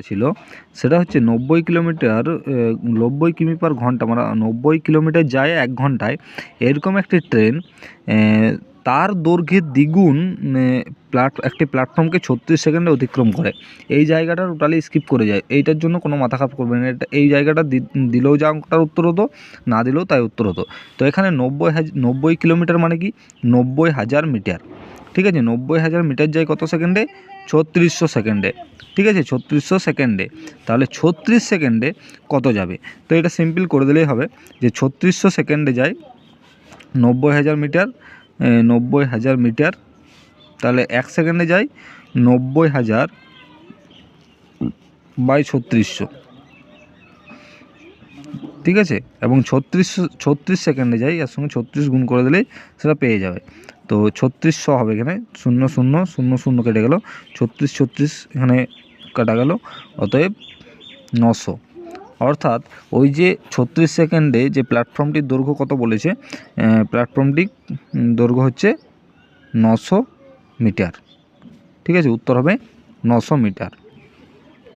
ছিল সেটা হচ্ছে 90 কিলোমিটার 90 কিমি পার ঘন্টা, মানে 90 কিলোমিটার যায় 1 ঘন্টায়, এরকম একটি ট্রেন তার দৈর্ঘ্যের দ্বিগুণ একটি প্ল্যাটফর্মকে 36 সেকেন্ডে অতিক্রম করে। এই জায়গাটা টোটালি স্কিপ করে যায়। এইটার জন্য কোনো মাথা খারাপ করবেন না, এই জায়গাটা দিলেও যা অঙ্কটার উত্তর হতো, না দিলেও তাই উত্তর হতো। তো এখানে 90 কিলোমিটার মানে কি 90,000 মিটার। ঠিক আছে, 90,000 মিটার যায় কত সেকেন্ডে? 3600 সেকেন্ডে। ঠিক আছে, 3600 সেকেন্ডে। তাহলে 36 সেকেন্ডে কত যাবে? তো এটা সিম্পল করে দিলেই হবে যে 3600 সেকেন্ডে যায় 90,000 মিটার, 90,000 মিটার, তাহলে 1 সেকেন্ডে যায় 90,000 বাই 3600। ঠিক আছে, এবং 36 সেকেন্ডে যায়, এর সঙ্গে 36 গুণ করে দিলেই সেটা পেয়ে যাবে। তো 3600 হবে, এখানে 0 0 0 0 কেটে গেল, 36 এখানে কাটা গেল, অতএব 900। অর্থাৎ ওই যে 36 সেকেন্ডে যে প্ল্যাটফর্মটির দৈর্ঘ্য কত বলেছে, প্ল্যাটফর্মটির দৈর্ঘ্য হচ্ছে 900 মিটার। ঠিক আছে, উত্তর হবে 900 মিটার।